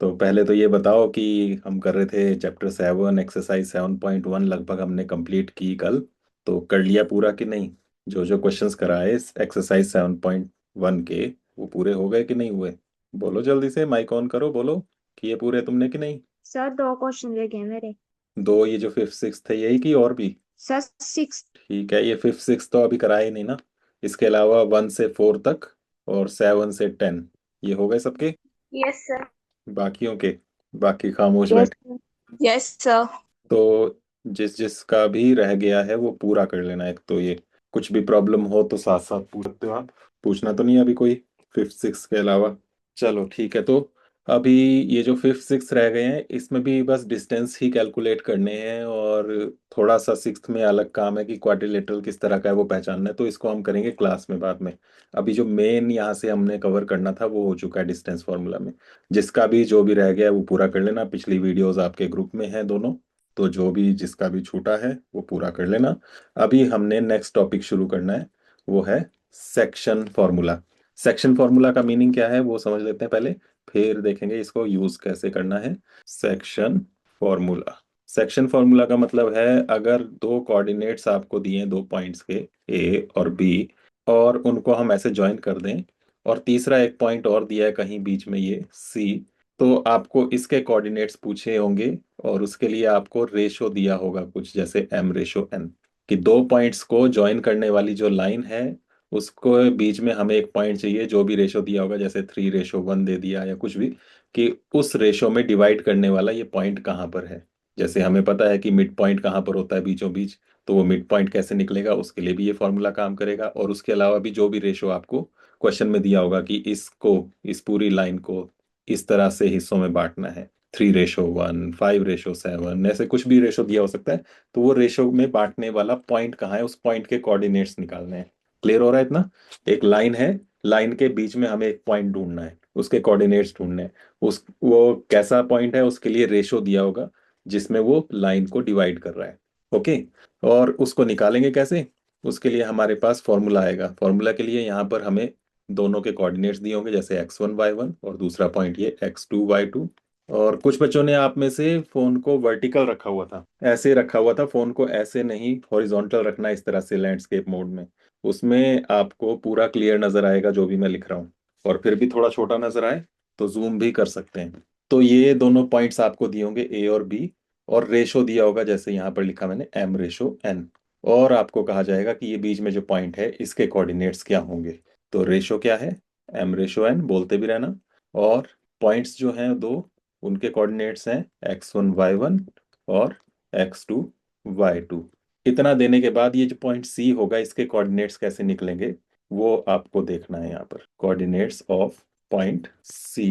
तो पहले तो ये बताओ कि हम कर रहे थे चैप्टर 7 एक्सरसाइज 7.1, लगभग हमने कंप्लीट की कल। तो कर लिया पूरा कि नहीं? जो जो क्वेश्चंस कराए इस एक्सरसाइज 7.1 के, वो पूरे हो गए कि नहीं हुए? बोलो जल्दी से, माइक ऑन करो, बोलो कि ये पूरे तुमने कि नहीं। सर 2 क्वेश्चन रह गए मेरे। दो, ये जो फिफ्थ सिक्स थे यही की और भी? सर 6। ठीक है, ये फिफ्थ सिक्स तो अभी कराए नहीं ना। इसके अलावा 1 से 4 तक और 7 से 10, ये हो गए सबके। Yes sir. बाकियों के, बाकी खामोश यस बैठे। सर। Yes sir. तो जिस जिसका भी रह गया है वो पूरा कर लेना। एक तो ये, कुछ भी प्रॉब्लम हो तो साथ साथ पूछ सकते हो आप। पूछना तो नहीं है अभी कोई, फिफ्थ सिक्स के अलावा? चलो ठीक है। तो अभी ये जो फिफ्थ सिक्स रह गए हैं इसमें भी बस डिस्टेंस ही कैलकुलेट करने हैं, और थोड़ा सा सिक्स्थ में अलग काम है कि क्वाड्रिलेटरल किस तरह का है वो पहचानना है, तो इसको हम करेंगे क्लास में बाद में। अभी जो मेन यहाँ से हमने कवर करना था वो हो चुका है डिस्टेंस फार्मूला में। जिसका भी जो भी रह गया है वो पूरा कर लेना। पिछली वीडियोस आपके ग्रुप में है दोनों, तो जो भी जिसका भी छूटा है वो पूरा कर लेना। अभी हमने नेक्स्ट टॉपिक शुरू करना है, वो है सेक्शन फॉर्मूला। सेक्शन फॉर्मूला का मीनिंग क्या है वो समझ लेते हैं पहले, फिर देखेंगे इसको यूज कैसे करना है। सेक्शन फॉर्मूला, सेक्शन फॉर्मूला का मतलब है, अगर दो कोऑर्डिनेट्स आपको दिए हैं, दो पॉइंट्स के ए और बी, और उनको हम ऐसे ज्वाइन कर दें, और तीसरा एक पॉइंट और दिया है कहीं बीच में ये सी, तो आपको इसके कोऑर्डिनेट्स पूछे होंगे, और उसके लिए आपको रेशो दिया होगा कुछ जैसे m/n, कि दो पॉइंट्स को ज्वाइन करने वाली जो लाइन है उसको बीच में हमें एक पॉइंट चाहिए, जो भी रेशो दिया होगा, जैसे 3:1 दे दिया या कुछ भी, कि उस रेशो में डिवाइड करने वाला ये पॉइंट कहाँ पर है। जैसे हमें पता है कि मिड पॉइंट कहाँ पर होता है, बीचों बीच, तो वो मिड पॉइंट कैसे निकलेगा उसके लिए भी ये फॉर्मूला काम करेगा। और उसके अलावा भी जो भी रेशो आपको क्वेश्चन में दिया होगा कि इसको, इस पूरी लाइन को इस तरह से हिस्सों में बांटना है, 3:1, 5:7, ऐसे कुछ भी रेशो दिया हो सकता है, तो वो रेशो में बांटने वाला पॉइंट कहाँ है, उस पॉइंट के कोऑर्डिनेट्स निकालने हैं। क्लियर हो रहा है इतना? एक लाइन है, लाइन के बीच में हमें एक पॉइंट ढूंढना है, उसके कोऑर्डिनेट्स ढूंढने हैं। उस वो कैसा पॉइंट है उसके लिए रेशो दिया होगा जिसमें वो लाइन को डिवाइड कर रहा है। ओके। और उसको निकालेंगे कैसे? उसके लिए हमारे पास फॉर्मूला आएगा। फॉर्मूला के लिए यहाँ पर हमें दोनों के कोऑर्डिनेट्स दिए होंगे, जैसे x1 y1 और दूसरा पॉइंट ये x2 y2। और कुछ बच्चों ने आप में से फोन को वर्टिकल रखा हुआ था, ऐसे रखा हुआ था फोन को, ऐसे नहीं, हॉरिजॉन्टल रखना इस तरह से लैंडस्केप मोड में। उसमें आपको पूरा क्लियर नजर आएगा जो भी मैं लिख रहा हूँ। और फिर भी थोड़ा छोटा नजर आए तो जूम भी कर सकते हैं। तो ये दोनों पॉइंट्स आपको दिए होंगे ए और बी, और रेशो दिया होगा जैसे यहाँ पर लिखा मैंने m/n। और आपको कहा जाएगा कि ये बीच में जो पॉइंट है इसके कोऑर्डिनेट्स क्या होंगे। तो रेशो क्या है? m/n, बोलते भी रहना। और पॉइंट्स जो हैं दो, उनके कोऑर्डिनेट्स हैं x1 y1 और x2 y2। इतना देने के बाद ये जो पॉइंट सी होगा इसके कोऑर्डिनेट्स कैसे निकलेंगे वो आपको देखना है। यहाँ पर कोऑर्डिनेट्स ऑफ पॉइंट सी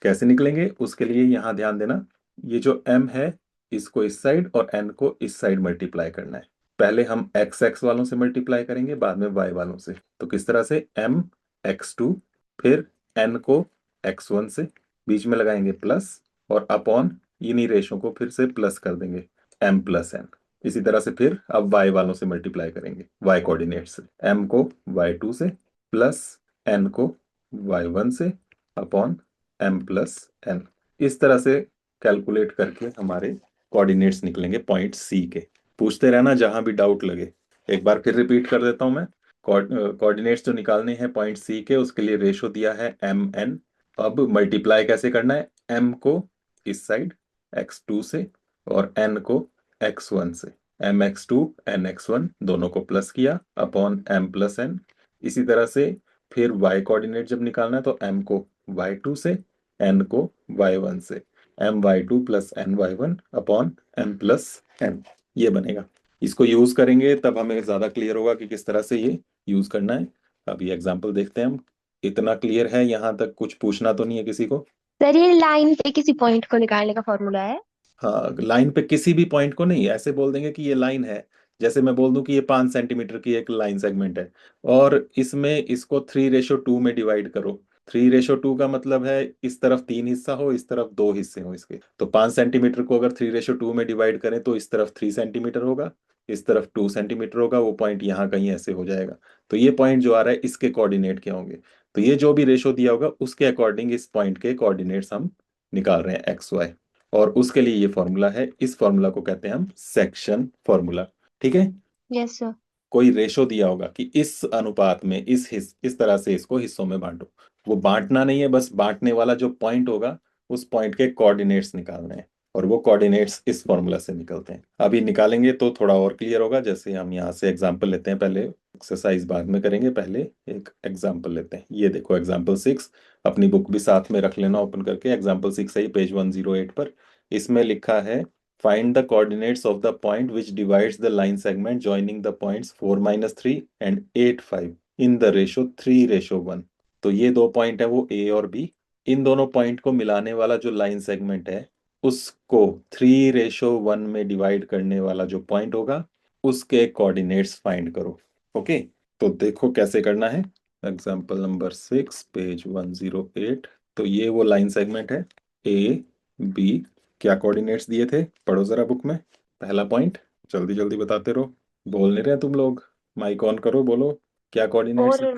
कैसे निकलेंगे उसके लिए यहाँ ध्यान देना। ये जो m है इसको इस साइड और n को इस साइड मल्टीप्लाई करना है। पहले हम एक्स एक्स वालों से मल्टीप्लाई करेंगे, बाद में वाई वालों से। तो किस तरह से? m x2, फिर n को x1 से, बीच में लगाएंगे प्लस, और अपॉन इन्हीं रेशो को फिर से प्लस कर देंगे, m+n। इसी तरह से फिर अब y वालों से मल्टीप्लाई करेंगे, y कोऑर्डिनेट से, m को y2 से, प्लस n को y1 से, अपॉन m+n। इस तरह से कैलकुलेट करके हमारे कोऑर्डिनेट्स निकलेंगे पॉइंट सी के। पूछते रहना जहां भी डाउट लगे। एक बार फिर रिपीट कर देता हूं मैं। कोऑर्डिनेट्स जो निकालने हैं पॉइंट सी के, उसके लिए रेशो दिया है m/n। अब मल्टीप्लाई कैसे करना है? m को इस साइड x2 से, और n को x1 से, mx2 nx1 दोनों को प्लस किया, अपॉन m+n। इसी तरह से फिर y कोऑर्डिनेट जब निकालना है तो m को y2 से, n को y1 से, my2 plus ny1 upon m+n, ये बनेगा। इसको यूज करेंगे तब हमें ज्यादा क्लियर होगा कि किस तरह से ये यूज करना है। अभी एग्जांपल देखते हैं हम। इतना क्लियर है यहाँ तक? कुछ पूछना तो नहीं है किसी को? सर ये लाइन पे किसी पॉइंट को निकालने का फॉर्मूला है। हाँ, लाइन पे किसी भी पॉइंट को नहीं, ऐसे बोल देंगे कि ये लाइन है। जैसे मैं बोल दूं कि ये 5 सेंटीमीटर की एक लाइन सेगमेंट है, और इसमें इसको 3:2 में डिवाइड करो। 3:2 का मतलब है इस तरफ 3 हिस्सा हो, इस तरफ 2 हिस्से हो इसके। तो 5 सेंटीमीटर को अगर 3:2 में डिवाइड करें तो इस तरफ 3 सेंटीमीटर होगा, इस तरफ 2 सेंटीमीटर होगा। वो पॉइंट यहाँ कहीं ऐसे हो जाएगा। तो ये पॉइंट जो आ रहा है इसके कोऑर्डिनेट क्या होंगे? तो ये जो भी रेशो दिया होगा उसके अकॉर्डिंग इस पॉइंट के कोऑर्डिनेट्स हम निकाल रहे हैं एक्स वाई, और उसके लिए ये फॉर्मूला है, इस फॉर्मूला को कहते हैं हम सेक्शन फॉर्मूला। ठीक है। Yes sir. कोई रेशो दिया होगा कि इस अनुपात में इस तरह से इसको हिस्सों में बांटो। वो बांटना नहीं है, बस बांटने वाला जो पॉइंट होगा उस पॉइंट के कोऑर्डिनेट्स निकालने हैं, और वो कोऑर्डिनेट्स इस फॉर्मूला से निकलते हैं। अभी निकालेंगे तो थोड़ा और क्लियर होगा। जैसे हम यहाँ से एग्जांपल लेते हैं, पहले एक्सरसाइज बाद में करेंगे, पहले एक एग्जांपल लेते हैं। ये देखो एग्जांपल 6, अपनी बुक भी साथ में रख लेना ओपन करके। एग्जांपल 6 है, पेज 108 पर। इसमें लिखा है find the coordinates of the point which divides the line segment joining the points 4 minus 3 and 8 5 in the ratio 3:1। तो ये दो पॉइंट है वो ए और बी। इन दोनों पॉइंट को मिलाने वाला जो लाइन सेगमेंट है उसको 3:1 में डिवाइड करने वाला जो पॉइंट होगा उसके कोऑर्डिनेट्स फाइंड करो। ओके, तो देखो कैसे करना है। Example number 6 page 108। तो ये वो लाइन सेगमेंट है ए बी। क्या कोऑर्डिनेट्स दिए थे पढ़ो जरा बुक में। पहला पॉइंट, जल्दी जल्दी बताते रहो, बोल नहीं रहे तुम लोग, माइक ऑन करो, बोलो क्या कोऑर्डिनेट्स। 4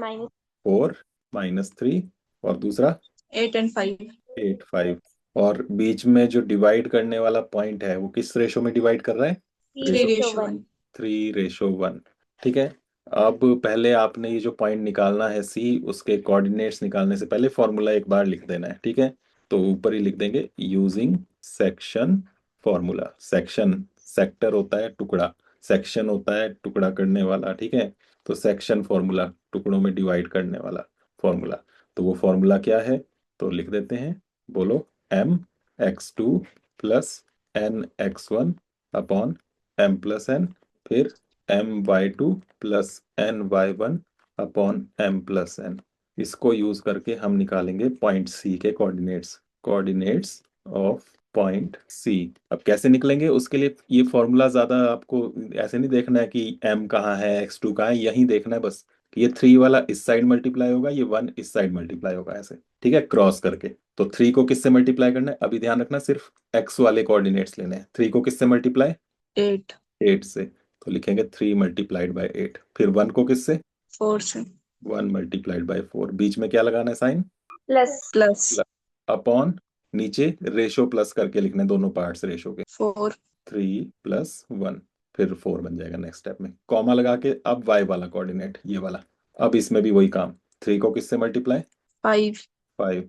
और4 - 3, और दूसरा 8 and 5। 8 5। और बीच में जो डिवाइड करने वाला पॉइंट है वो किस रेशो में डिवाइड कर रहा है? 3:1। 3:1। ठीक है। अब पहले आपने ये जो पॉइंट निकालना है सी, उसके कोऑर्डिनेट्स निकालने से पहले फॉर्मूला एक बार लिख देना है। ठीक है, तो ऊपर ही लिख देंगे using section formula. Section, sector होता है टुकड़ा, सेक्शन होता है टुकड़ा करने वाला। ठीक है, तो सेक्शन फॉर्मूला, टुकड़ों में डिवाइड करने वाला फॉर्मूला। तो वो फॉर्मूला क्या है, तो लिख देते हैं, बोलो। mx2 plus nx1 upon m+n, फिर my2 plus ny1 upon m+n। इसको यूज करके हम निकालेंगे पॉइंट सी के coordinates, coordinates of point C. अब कैसे निकलेंगे उसके लिए ये फॉर्मूला ज्यादा आपको ऐसे नहीं देखना है कि m कहाँ है x2 कहाँ है, यही देखना है बस कि ये 3 वाला इस साइड मल्टीप्लाई होगा, ये 1 इस साइड मल्टीप्लाई होगा, ऐसे। ठीक है, क्रॉस करके। तो 3 को किससे मल्टीप्लाई करना है, अभी ध्यान रखना, सिर्फ x वाले कोऑर्डिनेट्स लेने हैं। 3 को किससे मल्टीप्लाई? 8। 8 से। तो लिखेंगे 3 × 8, फिर 1 को किससे? 4 से। 1 × 4। बीच में क्या लगाना है साइन? प्लस। अपॉन, नीचे रेशो प्लस करके लिखने दोनों पार्ट्स रेशो के। 4। 3 + 1, फिर 4 बन जाएगा नेक्स्ट स्टेप में, कॉमा लगा के। अब y वाला कोऑर्डिनेट ये वाला, अब इसमें भी वही काम। 3 को किससे मल्टीप्लाई? 5। 5।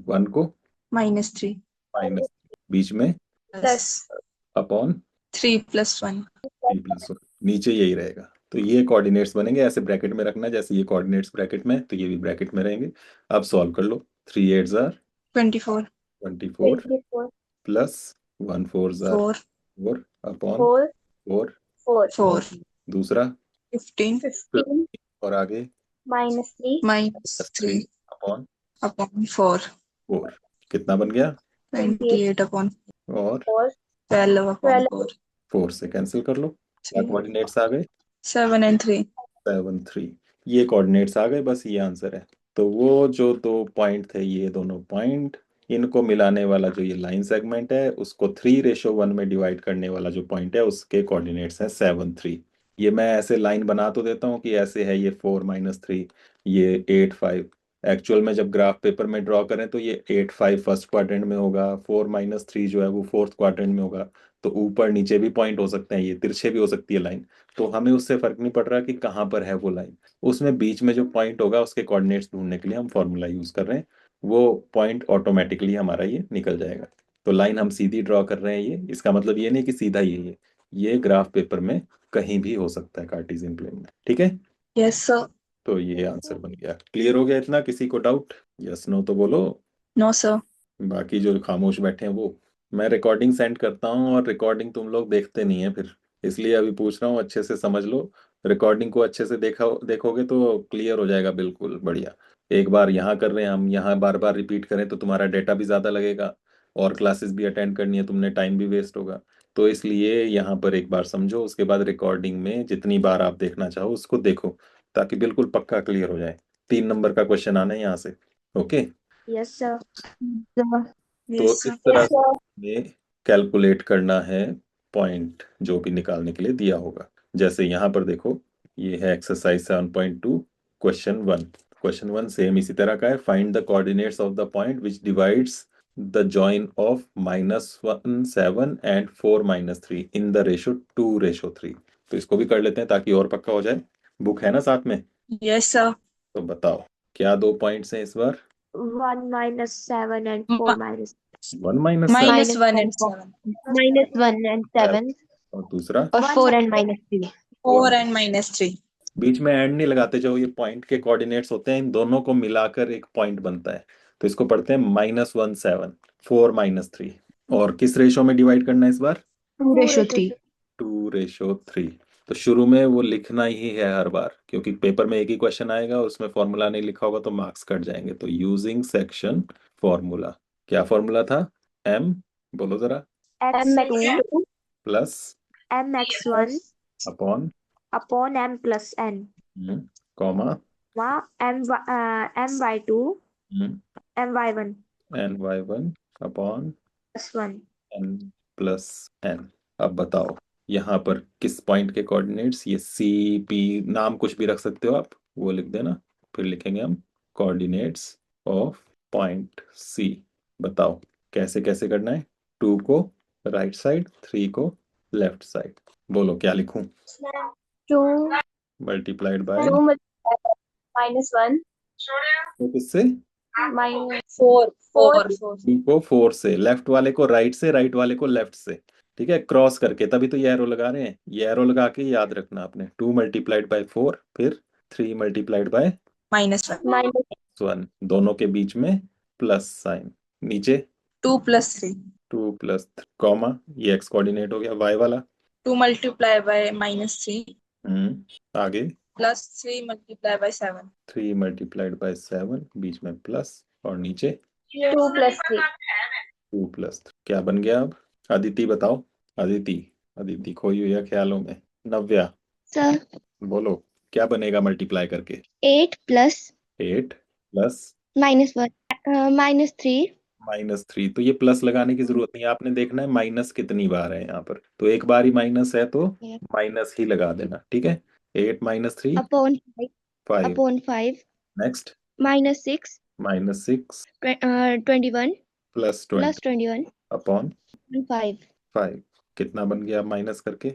1 को -3। माइनस, बीच में प्लस। अपॉन 3+1। 3+1, नीचे यही रहेगा। तो ये कोऑर्डिनेट्स बनेंगे, ऐसे ब्रैकेट में रखना है, जैसे ये कोऑर्डिनेट्स ब्रैकेट में तो ये भी ब्रैकेट में रहेंगे। अब सॉल्व कर लो। 3 8 * 24। 24 प्लस 1 4 4। 4 अपॉन 4, 4। दूसरा 15। 15, और आगे -3 अपॉन अपॉन 4। 4। कितना बन गया? 28 अपॉन और 12 अपॉन 4। 4 से कैंसिल कर लो। क्या 3। कोऑर्डिनेट्स आ गए? 7 and 3। 7 3। ये कोऑर्डिनेट्स आ गए, बस ये आंसर है। तो वो जो दो पॉइंट थे, ये दोनों पॉइंट, इनको मिलाने वाला जो ये लाइन सेगमेंट है उसको 3:1 में डिवाइड करने वाला जो पॉइंट है उसके कोऑर्डिनेट्स हैं 7 3। ये मैं ऐसे लाइन बना तो देता हूँ कि ऐसे है, ये 4 - 3, ये 8 5। एक्चुअल में जब ग्राफ पेपर में ड्रॉ करें तो ये 8 5 फर्स्ट क्वाड्रेंट में होगा, 4 - 3 जो है वो फोर्थ क्वाड्रेंट में होगा। तो ऊपर नीचे भी पॉइंट हो सकते हैं, ये तिरछे भी हो सकती है लाइन। तो हमें उससे फर्क नहीं पड़ रहा कि कहाँ पर है वो लाइन, उसमें बीच में जो पॉइंट होगा उसके कोऑर्डिनेट्स ढूंढने के लिए हम फॉर्मूला यूज कर रहे हैं। वो पॉइंट ऑटोमेटिकली हमारा ये निकल जाएगा। तो लाइन हम सीधी ड्रॉ कर रहे हैं, ये इसका मतलब ये नहीं कि सीधा ही है ये ग्राफ पेपर में कहीं भी हो सकता है कार्टेशियन प्लेन में। ठीक है, यस सर। तो ये आंसर बन गया। क्लियर हो गया इतना? किसी को डाउट? यस नो तो बोलो। No sir. बाकी जो खामोश बैठे हैं वो, मैं रिकॉर्डिंग सेंड करता हूँ और रिकॉर्डिंग तुम लोग देखते नहीं है फिर, इसलिए अभी पूछ रहा हूँ, अच्छे से समझ लो। रिकॉर्डिंग को अच्छे से देखोगे तो क्लियर हो जाएगा बिल्कुल बढ़िया। एक बार यहाँ कर रहे हैं हम, यहाँ बार बार रिपीट करें तो तुम्हारा डेटा भी ज़्यादा लगेगा, और क्लासेस भी अटेंड करनी है तुमने, टाइम भी वेस्ट होगा। तो इसलिए यहाँ पर एक बार समझो, उसके बाद रिकॉर्डिंग में जितनी बार आप देखना चाहो उसको देखो, ताकि बिल्कुल पक्का क्लियर हो जाए। 3 नंबर का क्वेश्चन आना है यहाँ से। Okay, yes sir. तो यस इस सर। तरह से हमें कैलकुलेट करना है पॉइंट जो भी निकालने के लिए दिया होगा। जैसे यहाँ पर देखो, ये है एक्सरसाइज 7.2, क्वेश्चन 1। क्वेश्चन 1 सेम इसी तरह का है, find the coordinates of the point which divides the join of -1 7 and 4 - 3 in the ratio 2:3। तो इसको भी कर लेते हैं ताकि और पक्का हो जाए। बुक है ना साथ में? Yes, sir. तो बताओ क्या दो पॉइंट्स हैं इस बार? 1 - 7 and 4 Ma- minus 1 - 7 minus 1 and -1 7. -1 and 7 और दूसरा और 4 and -3। 4 and -3. बीच में एंड नहीं लगाते, जो ये पॉइंट के कोऑर्डिनेट्स होते हैं इन दोनों को मिलाकर एक पॉइंट बनता है। तो इसको पढ़ते हैं -1 7 4 - 3। और किस रेशो में डिवाइड करना है इस बार? 2:3। 2:3। तो शुरू में वो लिखना ही है हर बार, क्योंकि पेपर में एक ही क्वेश्चन आएगा, उसमें फॉर्मूला नहीं लिखा होगा तो मार्क्स कट जाएंगे। तो यूजिंग सेक्शन फॉर्मूला, क्या फॉर्मूला था? एम, बोलो जरा। mx2 plus mx1 upon upon m plus n comma my2 my1 ny1 upon plus 1। N plus N. अब बताओ यहाँ पर किस पॉइंट के कोऑर्डिनेट्स, ये सी पी नाम कुछ भी रख सकते हो आप, वो लिख देना। फिर लिखेंगे हम कोऑर्डिनेट्स ऑफ पॉइंट सी। बताओ कैसे कैसे करना है? 2 को राइट साइड, 3 को लेफ्ट साइड। बोलो क्या लिखूं? 2 मल्टीप्लाइड बाय -1 किससे? Four. 4 2 को 4 से, लेफ्ट वाले को राइट से, राइट वाले को लेफ्ट से। ठीक है, क्रॉस करके, तभी तो ये एरो लगा रहे हैं। ये एरो लगा के याद रखना आपने। 2 × 4, फिर 3 × -1. -1, दोनों के बीच में प्लस साइन। नीचे 2 plus 3. 2 + 3 कॉमा, ये एक्स कोऑर्डिनेट हो गया, वाई वाला 2 multiplied by -3 आगे plus 3 multiplied by 7. 3 × 7, बीच में प्लस, और नीचे 2 + 3 2 + 3। क्या बन गया अब? अदिति बताओ। अदिति, अदिति खोई हुई है ख्यालों में। नव्या सर बोलो क्या बनेगा मल्टीप्लाई करके? 8 + 8 प्लस -1 -3 -3। तो ये प्लस लगाने की जरूरत नहीं है, आपने देखना है माइनस कितनी बार है यहाँ पर। तो एक बार ही माइनस है तो माइनस ही लगा देना। ठीक है, 8 - 3 upon 5 5। upon 5 next -6 -6 21 + 20 +21 upon 5 5। कितना बन गया माइनस करके?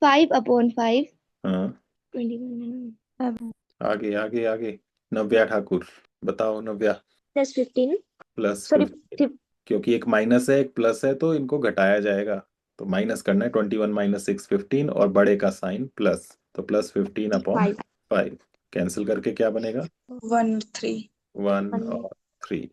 5 upon 5 हाँ 21 आगे आगे आगे। नव्या ठाकुर बताओ। नव्या +15 प्लस सॉरी 15, क्योंकि एक माइनस है एक प्लस है तो इनको घटाया जाएगा। तो माइनस करना है, 21 - 6 15, और बड़े का साइन प्लस, तो +15 अपॉन 5 5। कैंसिल करके क्या बनेगा? 1 3. 1 और 3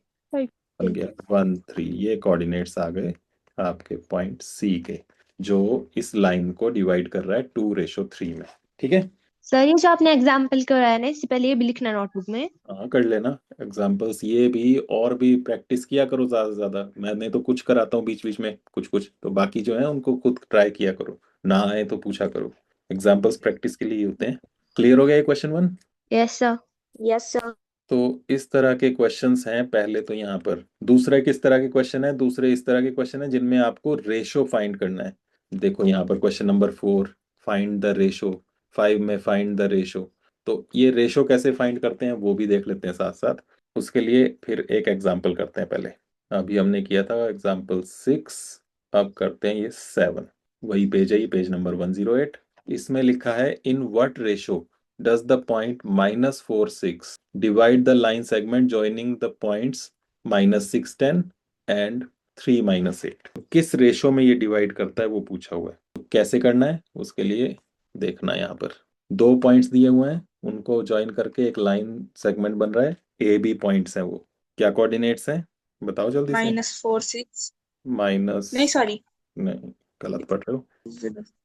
बन गया 1 3। ये कोऑर्डिनेट्स आ गए आपके पॉइंट सी के, जो इस लाइन को डिवाइड कर रहा है 2:3 में। ठीक है, सर ये जो आपने एग्जाम्पल कराया ना, इससे पहले ये भी लिखना नोटबुक में। हाँ कर लेना एग्जाम्पल्स ये भी, और भी प्रैक्टिस किया करो ज्यादा से ज्यादा। मैंने तो कुछ कराता हूँ बीच बीच में, कुछ कुछ तो बाकी जो है उनको खुद ट्राई किया करो, ना आए तो पूछा करो। एग्जाम्पल्स प्रैक्टिस के लिए ही होते हैं। क्लियर हो गया ये question 1? Yes sir. Yes sir. तो इस तरह के क्वेश्चंस हैं पहले तो यहाँ पर। दूसरे किस तरह के क्वेश्चन है? दूसरे इस तरह के क्वेश्चन है जिनमें आपको रेशो फाइंड करना है। देखो यहाँ पर question number 4, find the ratio. 5 में फाइंड द रेशो। तो ये रेशो कैसे फाइंड करते हैं वो भी देख लेते हैं साथ साथ। उसके लिए फिर एक एग्जाम्पल करते हैं पहले। अभी हमने किया था एग्जाम्पल 6, अब करते हैं ये 7। वही पेज है, ये पेज नंबर 108। इसमें लिखा है in what ratio does the point -4 6 divide the line segment joining the points -6 10 and 3 -8। किस रेशो में ये डिवाइड करता है वो पूछा हुआ है। तो कैसे करना है उसके लिए देखना है। यहाँ पर दो पॉइंट्स दिए हुए हैं, उनको ज्वाइन करके एक लाइन सेगमेंट बन रहा है। ए बी पॉइंट्स हैं, वो क्या कोऑर्डिनेट्स हैं बताओ जल्दी से। -4 6. माइनस, नहीं सॉरी. नहीं गलत पढ़ रहे हो।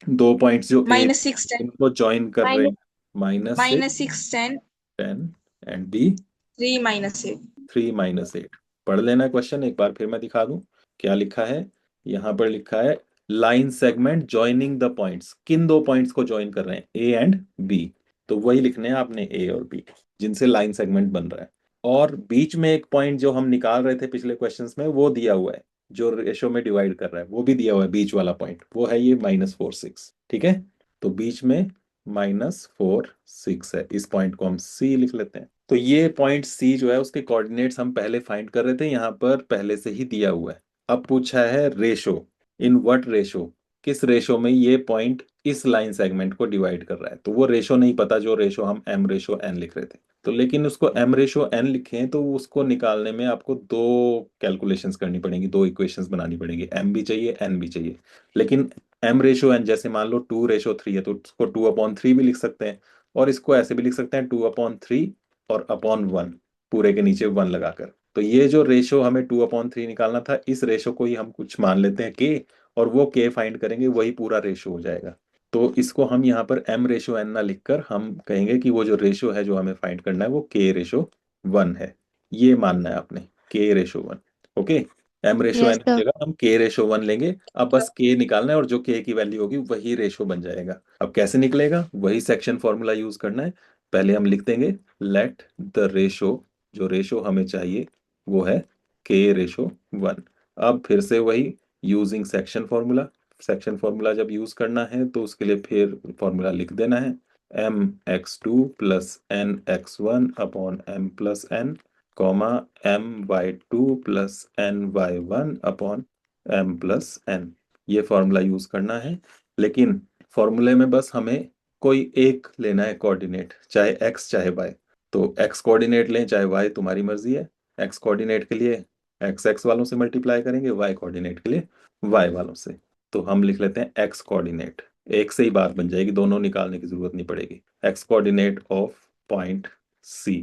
दो पॉइंट्स जो ए -6 10. इनको ज्वाइन कर रहे हैं, -6 -6 10. 10 एंड बी 3 -8. 3 -8। पढ़ लेना क्वेश्चन एक बार, फिर मैं दिखा दूं क्या लिखा है। यहाँ पर लिखा है line segment joining the points. किन दो पॉइंट्स को ज्वाइन कर रहे हैं? A and B. तो वही लिखने हैं आपने, ए और बी, जिनसे लाइन सेगमेंट बन रहा है। और बीच में एक पॉइंट जो हम निकाल रहे थे पिछले क्वेश्चंस में, वो दिया हुआ है जो रेशो में डिवाइड कर रहा है, वो भी दिया हुआ है बीच वाला पॉइंट, वो है ये -4 6। ठीक है, तो बीच में -4 6 है, इस पॉइंट को हम सी लिख लेते हैं। तो ये पॉइंट सी जो है उसके कोऑर्डिनेट्स हम पहले फाइंड कर रहे थे, यहाँ पर पहले से ही दिया हुआ है। अब पूछा है रेशो, इन व्हाट रेशो, किस रेशो में ये पॉइंट इस लाइन सेगमेंट को डिवाइड कर रहा है। तो वो रेशो नहीं पता जो रेशो हम एम रेशो एन लिख रहे थे। तो लेकिन उसको एम रेशो एन लिखें तो उसको निकालने में आपको दो कैलकुलेशंस करनी पड़ेंगी, दो इक्वेशंस बनानी पड़ेंगी, एम भी चाहिए एन भी चाहिए। लेकिन एम रेशो एन जैसे मान लो 2:3 है तो उसको 2/3 भी लिख सकते हैं, और इसको ऐसे भी लिख सकते हैं 2/3 और अपॉन 1, पूरे के नीचे 1 लगाकर। तो ये जो रेशो हमें 2/3 निकालना था, इस रेशो को ही हम कुछ मान लेते हैं के, और वो के फाइंड करेंगे, वही पूरा रेशो हो जाएगा। तो इसको हम यहाँ पर एम रेशो एन ना लिखकर हम कहेंगे कि वो जो रेशो है जो हमें फाइंड करना है वो के रेशो 1 है। ये मानना है आपने, K ratio 1। Okay, M ratio yes N की सर। जगह हम के रेशो 1 लेंगे। अब बस के निकालना है और जो के की वैल्यू होगी वही रेशो बन जाएगा। अब कैसे निकलेगा, वही सेक्शन फॉर्मूला यूज करना है। पहले हम लिख देंगे लेट द रेशो, जो रेशो हमें चाहिए वो है के रेशो 1। अब फिर से वही using section formula, section formula जब यूज करना है तो उसके लिए फिर फॉर्मूला लिख देना है mx2 plus nx1 upon m plus n, comma my2 plus ny1 upon m plus n। ये फॉर्मूला यूज करना है। लेकिन फॉर्मूले में बस हमें कोई एक लेना है कोऑर्डिनेट, चाहे x चाहे y। तो x कोऑर्डिनेट लें चाहे y, तुम्हारी मर्जी है। x कोऑर्डिनेट के लिए x वालों से मल्टीप्लाई करेंगे, y कोऑर्डिनेट के लिए y वालों से। तो हम लिख लेते हैं x कोऑर्डिनेट, एक से ही बात बन जाएगी, दोनों निकालने की जरूरत नहीं पड़ेगी। x coordinate of point C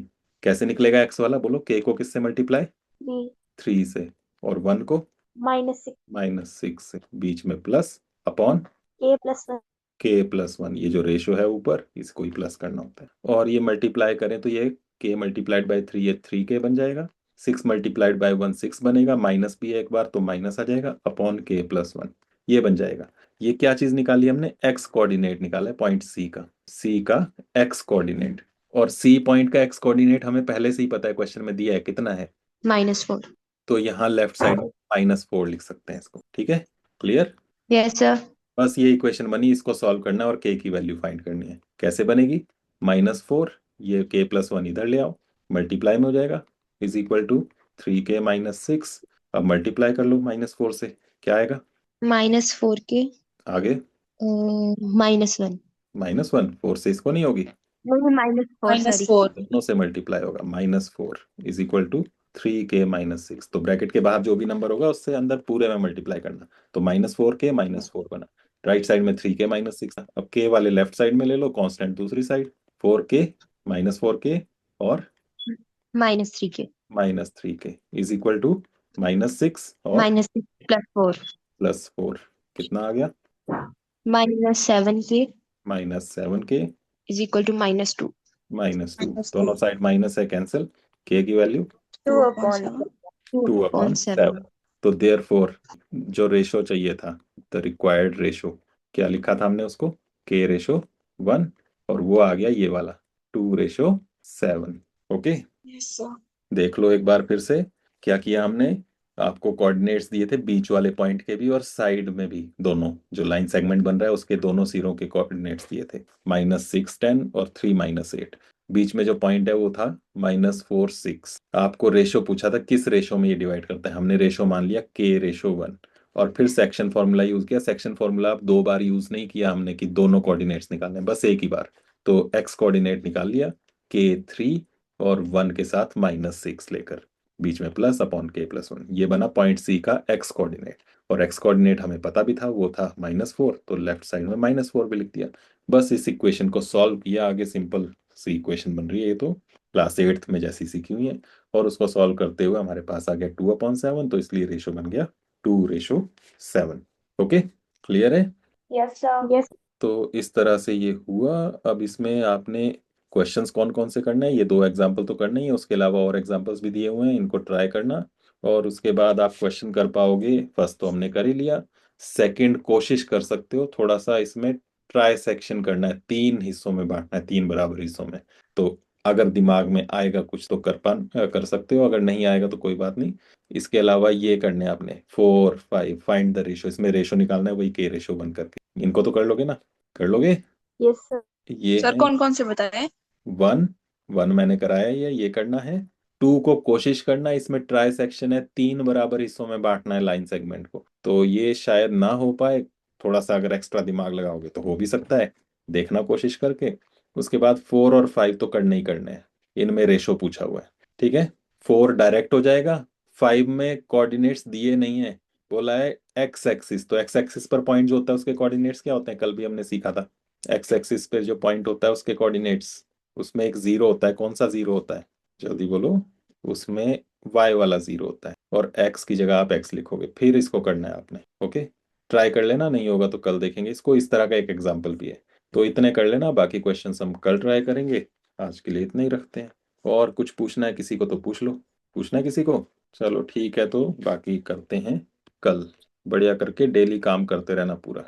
कैसे निकलेगा, x वाला बोलो, k को किससे मल्टीप्लाई, 3 से, और 1 को -6 से, बीच में प्लस, अपॉन k+1। ये जो रेशो है ऊपर, इसको ही प्लस करना होता है। और ये मल्टीप्लाई करें तो ये k मल्टीप्लाइड बाई 3 ये 3k बन जाएगा, 6 मल्टीप्लाइड बाई 1 6 बनेगा, माइनस भी है एक बार तो माइनस आ जाएगा, अपॉन k+1 ये बन जाएगा। ये क्या चीज निकाली हमने, x कोऑर्डिनेट निकाला है पॉइंट C का x कोऑर्डिनेट। और C पॉइंट का x कोऑर्डिनेट हमें पहले से ही पता है, क्वेश्चन में दिया है कितना है। -4। तो यहाँ लेफ्ट साइड में -4 लिख सकते हैं इसको। ठीक है, क्लियर। Yes sir. बस ये इक्वेशन बनी, इसको सॉल्व करना है और k की वैल्यू फाइंड करनी है। कैसे बनेगी, -4, ये k+1 इधर ले आओ, मल्टीप्लाई में हो जाएगा, इज इक्वल टू 3k-6। अब मल्टीप्लाई कर लो -4 से, क्या आएगा -4 के आगे, -1। -1, 4 से इसको नहीं होगी, -4 सॉरी। -4। दोनों से मल्टीप्लाई होगा, -4 इज इक्वल टू 3k-6। तो ब्रैकेट के बाहर जो भी नंबर होगा उससे अंदर पूरे में मल्टीप्लाई करना। तो -4k-4 बना, राइट साइड में 3k-6। अब k वाले लेफ्ट साइड में ले लो, कांस्टेंट दूसरी साइड, 4k -4k और -3 के -3k इज इक्वल टू -6 और -6 +4 +4, कितना आ गया, -7 के -7k -2। -2। दोनों साइड माइनस है, कैंसिल, k की वैल्यू 2/7। 2/7। तो देयरफॉर जो रेशो चाहिए था, द रिक्वायर्ड रेशो, क्या लिखा था हमने उसको, k रेशो 1, और वो आ गया ये वाला 2:7। Okay, yes sir. देख लो एक बार फिर से, क्या किया हमने, आपको कोऑर्डिनेट्स दिए थे बीच वाले पॉइंट के भी और साइड में भी, दोनों जो लाइन सेगमेंट बन रहा है उसके दोनों सिरों के कोऑर्डिनेट्स दिए थे, -6 10 और 3 -8। बीच में जो पॉइंट है वो था -4 6। आपको रेशो पूछा था किस रेशो में ये डिवाइड करता है, हमने रेशो मान लिया k रेशो 1, और फिर सेक्शन फॉर्मूला यूज किया। सेक्शन फॉर्मूला आप दो बार यूज नहीं किया हमने कि दोनों कोऑर्डिनेट्स निकालने, बस एक ही बार। तो x कोऑर्डिनेट निकाल लिया, k3 और 1 के साथ -6 लेकर, बीच में प्लस, अपॉन k+1, ये बना पॉइंट C का x कोऑर्डिनेट। और x कोऑर्डिनेट हमें पता भी था, वो था -4, तो लेफ्ट साइड में -4 भी लिख दिया। बस इस इक्वेशन को सॉल्व किया, आगे सिंपल सी इक्वेशन बन रही है, ये तो क्लास 8th में जैसी सीखी हुई है। और उसको सॉल्व करते हुए हमारे पास आ गया 2/7, तो इसलिए रेशो बन गया 2:7। ओके, क्लियर है। Yes sir. तो इस तरह से ये हुआ। अब इसमें आपने क्वेश्चंस कौन कौन से करने हैं, ये दो एग्जाम्पल तो करना ही है, उसके अलावा और एग्जाम्पल्स भी दिए हुए हैं, इनको ट्राई करना। और उसके बाद आप क्वेश्चन कर पाओगे। फर्स्ट तो हमने कर ही लिया, सेकंड कोशिश कर सकते हो थोड़ा सा इसमें ट्राई सेक्शन करना है, 3 हिस्सों में बांटना है, 3 बराबर हिस्सों में। तो अगर दिमाग में आएगा कुछ तो कर सकते हो, अगर नहीं आएगा तो कोई बात नहीं। इसके अलावा ये करने हैं आपने 4 5 फाइंड द रेशो, इसमें रेशो निकालना है, वही के रेशो बन करके। इनको तो कर लोगे ना, कर लोगे। Yes sir. ये सर है कौन कौन से बताए। 1 1 मैंने कराया ये करना है। 2 को कोशिश करना, इसमें ट्राई सेक्शन है, 3 बराबर हिस्सों में बांटना है लाइन सेगमेंट को, तो ये शायद ना हो पाए। थोड़ा सा अगर एक्स्ट्रा दिमाग लगाओगे तो हो भी सकता है, देखना कोशिश करके। उसके बाद 4 और 5 तो करने ही करने हैं, इनमें रेशो पूछा हुआ है। ठीक है, 4 डायरेक्ट हो जाएगा, 5 में कोऑर्डिनेट्स दिए नहीं है, बोला है एक्स एक्सिस, तो एक्स एक्सिस पर पॉइंट जो होता है उसके कोऑर्डिनेट्स क्या होते हैं, कल भी हमने सीखा था। एक्स एक्सिस पे जो पॉइंट होता है उसके कोऑर्डिनेट्स, उसमें एक जीरो होता है, कौन सा जीरो होता है, जल्दी बोलो। उसमें वाई वाला जीरो होता है, और एक्स की जगह आप एक्स लिखोगे, फिर इसको करना है आपने। ओके, ट्राई कर लेना, नहीं होगा तो कल देखेंगे इसको, इस तरह का एक एग्जाम्पल भी है। तो इतने कर लेना, बाकी क्वेश्चन हम कल ट्राई करेंगे। आज के लिए इतना ही रखते हैं। और कुछ पूछना है किसी को तो पूछ लो, पूछना है किसी को। चलो ठीक है, तो बाकी करते हैं कल। बढ़िया करके डेली काम करते रहना पूरा।